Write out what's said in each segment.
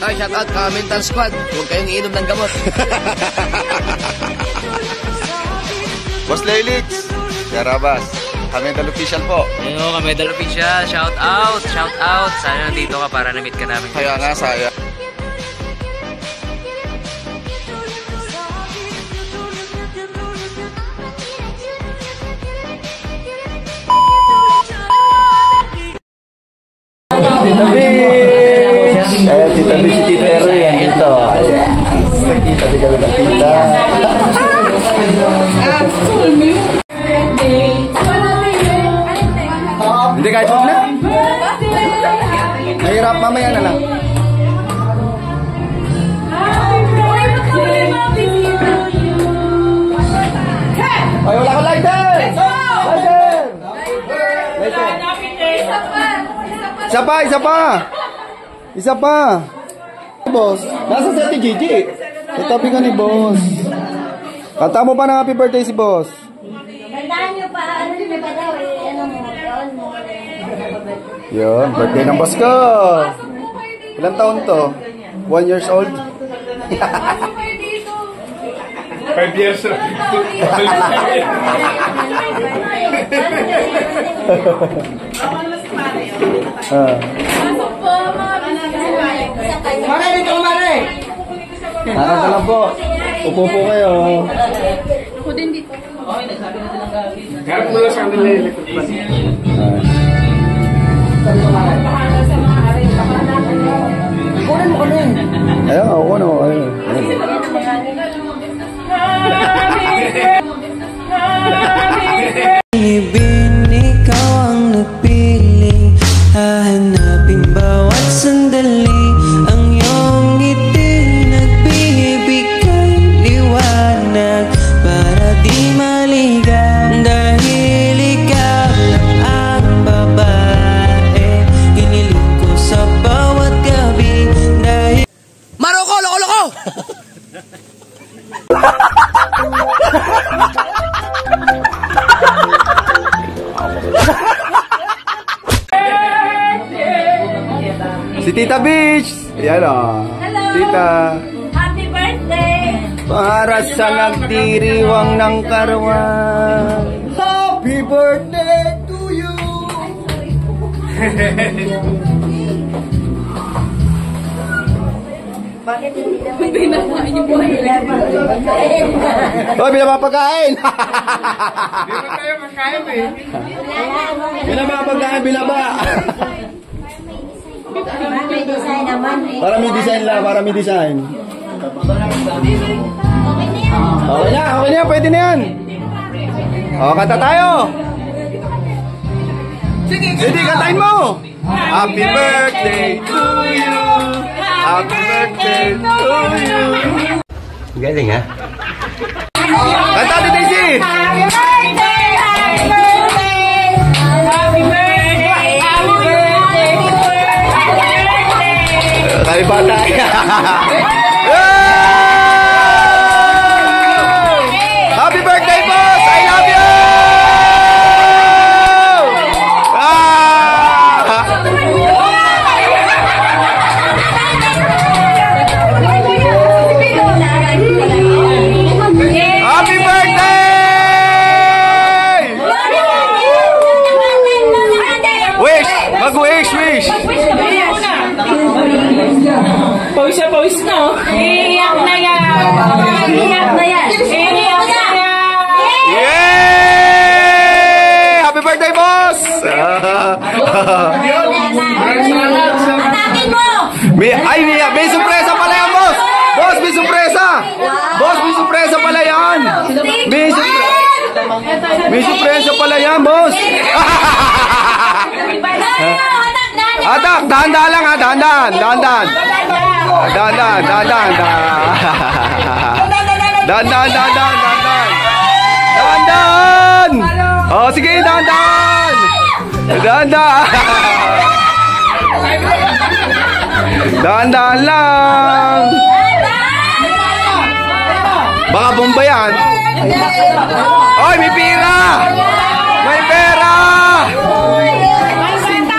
Shout out ka Mental Squad. Huwag kayong iinom ng gamot. Boss Lelix, Karabas, Kamedal Official po. Ayun, Kamedal Official. Shout out, shout out. Sana nandito ka para na-meet ka namin. Kaya nga, saya. Tita Beach! Ayan, Tita Beach, si Tita Ero yan dito. Ayan. Nakita, di kami nakita. Hindi, kahit huwag na. Nahirap, mamaya na lang. Ay, wala ko lighter! Lighter! Lighter! Isa pa, isa pa! Isa pa! Boss, nasa sa si Gigi. Itabi ka ni Boss. Kanta mo pa ng happy birthday si Boss. Kantaan nyo pa, ano nyo pa daw eh, ano mo, yun mo. Yun, birthday ng boss ko. Ilang taon to? 1 years old? 5 years old. Mare, dito ko mare! Nakanta lang po. Upo po kayo. Ako din dito. Harap mo lang sa kanila yung likod pa. Kunan mo kunin. Ayun, ako na. Ayun. Ibin, ikaw ang nagpiling hahanapin bawat sandali. Ang iyong ngiti nagbibigay liwanag para di maligaw. Dahil ikaw lang ang babae hiniling ko sa bawat gabi. Dahil Maroko, loko-loko! Si Tita Beach! Yan o. Hello! Tita. Happy birthday! Para sa nagdiriwang ng karawan. Happy birthday to you! Bakit hindi naman pinakain yung buhay nila? Oh, binabapagkain! Hindi ba tayo makain eh? Binabapagkain, binaba! May design naman eh. Para may design lang, para may design. Okay na, pwede na yan. O, kanta tayo. Sige, kantahin mo. Happy birthday to you. Happy birthday to you. Galing ha? Kanta ni Daisy. Happy birthday! Happy birthday! Happy birthday! Happy birthday! Kaya ba tayo? Happy birthday, boss! I love you! Happy birthday! Wish! Mag-wish, wish! Pawis na, pawis na. Iiyak na yan! Iiyak na yan! Iiyak na yan! Yay! Happy birthday, boss! Atakin mo! May surpresa pala yan, boss! Boss, may surpresa! Boss, may surpresa pala yan! May surpresa pala yan, boss! Atak, dahan-dahan lang ha, dahan-dahan, dahan-dahan. Dahan-dahan, dahan-dahan. Dahan-dahan, dahan-dahan, dahan-dahan. Dahan-dahan! Oh, sige, dahan-dahan! Dahan-dahan! Dahan-dahan lang! Baka bomba yan. Oy, may pira! May pera!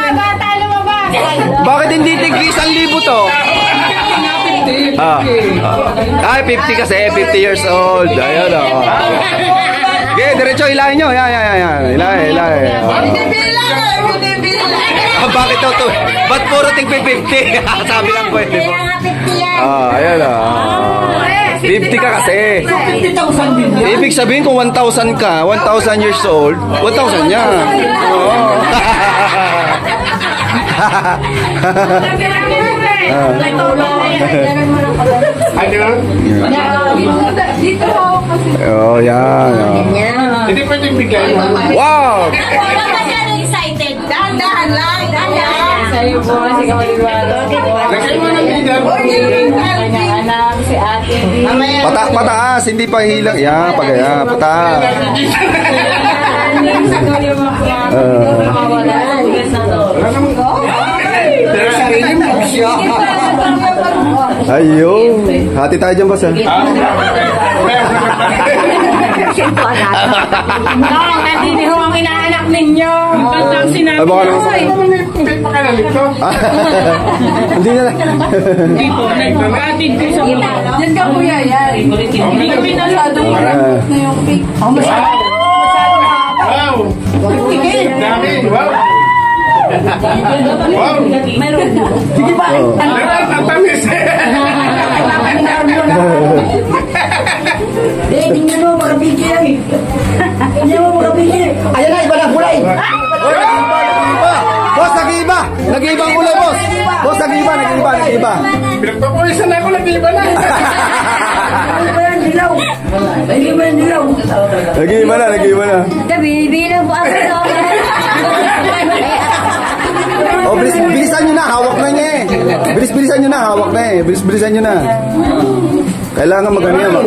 Bata, lumabas! Bakit hindi tig 1,000 to? Ay, 50 kasi, 50 years old. Ayun, o. Okay, diretso, ilahin nyo. Yan. Ilahin. Bakit daw to? Ba't puro tig 50? Sabi lang pwede mo. Ayun, o. 50 ka kasi. 50,000 din yan. Ibig sabihin kung 1,000 ka, 1,000 years old, 1,000 yan. Oo. Oh, yan. Hindi pwedeng bigay mo. Wow! Excited. Dahan-dahan lang. Sa'yo po, si Kamaliwalo. Lagay mo ng leader. Kanyang anak, si ate. Pataas, hindi pa hilang. Yan, pagaya, pataas. Ayun. Hati tayo dyan, boss. Hindi ho ang inaanak ninyo. Ang sinabi Ay, baka naman sa... Hindi na. Hindi po, nag-atid ko sa mga. Yan ka kuya, yan. Hindi kami nasyado. Na yung cake. Wow! Dami! Wow! Wow! Meron. Sige ba? Ang tamis! Tingnan mo, makapigil yan. Tingnan mo, makapigil. Ayan na, iba na kulay. Boss, nag-iiba! Nag-iiba ang kulay, boss! Boss, nag-iiba! Pinagpapulisan ako, nag-iba na! Nag-iiba na. Bilang po ako. Oh, bilisan nyo na, hawak na niya eh. Bilisan nyo na, hawak na eh. Bilisan nyo na. Kailangan magano yan.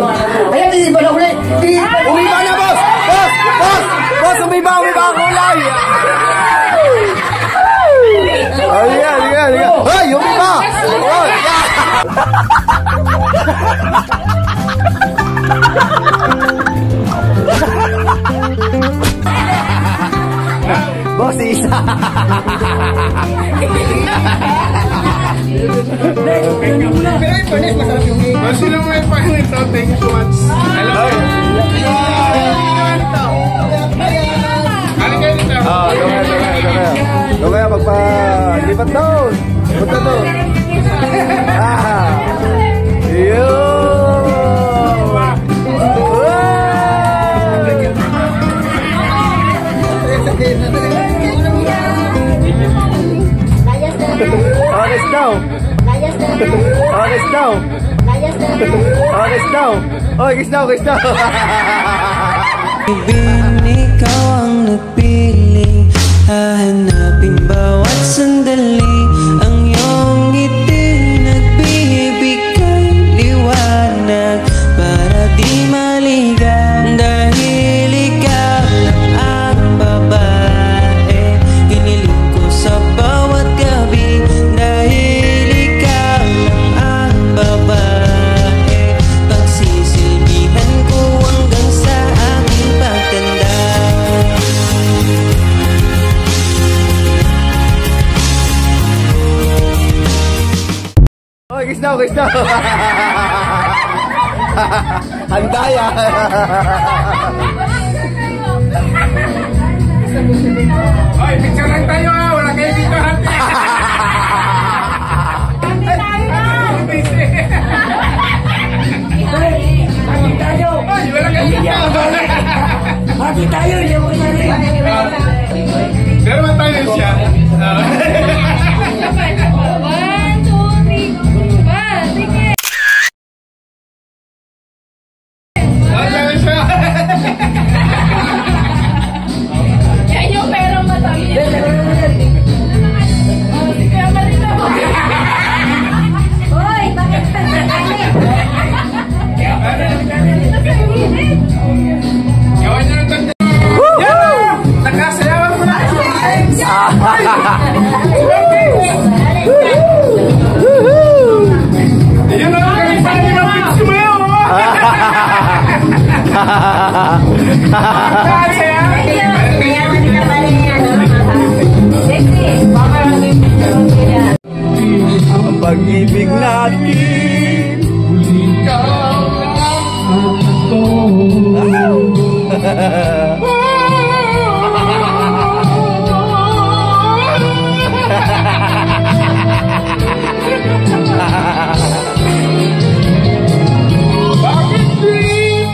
Ayan, iba na kulay. Umiba na, boss! Boss, umiba ang kulay! Ayan. Hoy, umiba! Hoy! Boss, isa! Basta lang may panito. Thank you so much. Hello. Ano kayo dito? Doon kaya magpa-lipat doon. Punta doon. Yun! Honest now. Oy, gisnaw. Ibig ikaw ang nagpiling, hahanapin bawat sandali. Ang iyong ngiti nagbibigay liwanag para di maligaw. Dahil ikaw lang ang babae, hiniling ko sa bawat gabi. Dahil ikaw lang ang babae, pagsisilbihan ko hanggang sa aking pagtanda. Oy, gisnaw. Handa yan. Oy, picture lang tayo ha. Wala kayo dito ha. Hati tayo, hindi mo Pero tayo siya. Yan yung perang matabi. Hoy, bakit ka Gawan niyo ng tanda. Nakasayawan mo na. Yan ang kalipan ni Mapit Sumayo. Ang pag-ibig natin Bakit di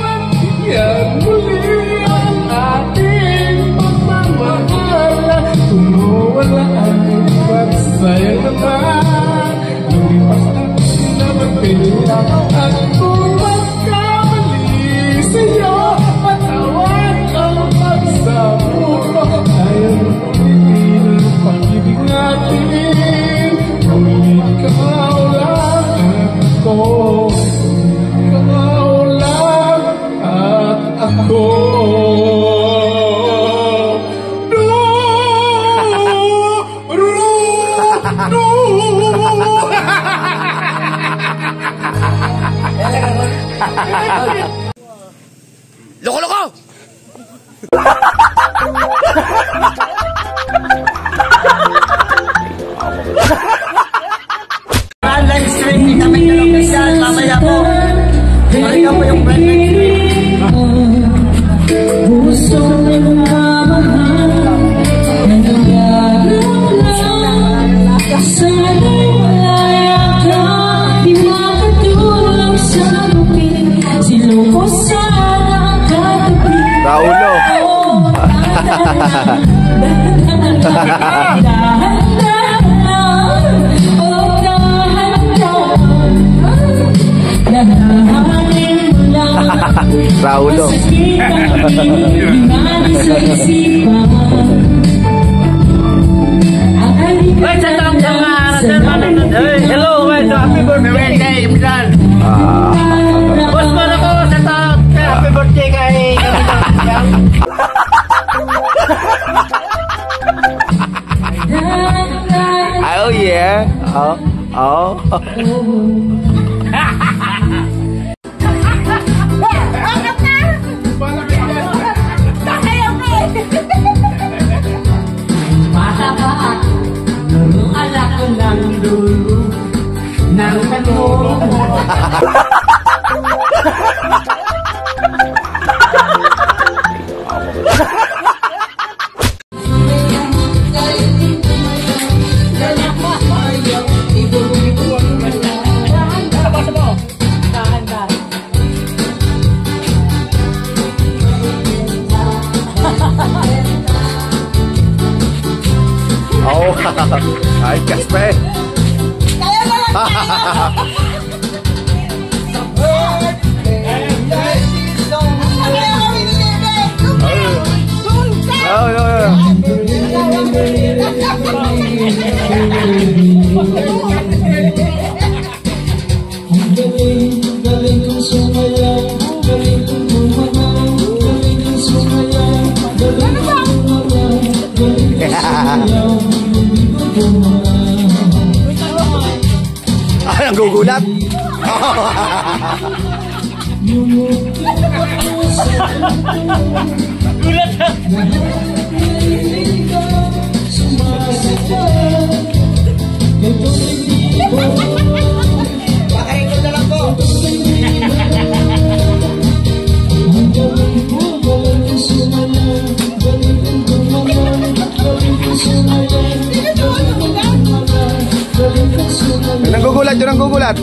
mabigyan muli ang ating pagmamahal? Kung wala ang pagsaya naman, lumipas ang sinabagpila. At kung magkamali sa'yo, patawad ang pagsabuko. Ayaw ulitin ang pag-ibig natin. Kung ikaw lang ako, ikaw lang at ako. Loko-loko! Live streaming kami ng official. Mamaya po. Mamaya po yung live streaming. Puso ng kamahal nangyayari sana'y malaya ka, di makatulong sa bukid, siloko sana ang katabi. Raulo. Raulo. Wait, sa taong hello, wait, happy birthday, Imran. Boss man ako sa taong happy birthday kay Oh yeah. Oh. Bata pa, anak ko ng dulo ng tanong. Oh. Ay, Kasper. Galing kong sumayaw, galing kong gumalaw, galing kong sumayaw, galing kong gumalaw, galing kong sumayaw, galing kong gumalaw. Ay, ang gugulat. Gulat na. Pakain na lang po. Nanggugulat, yun ang gugulat.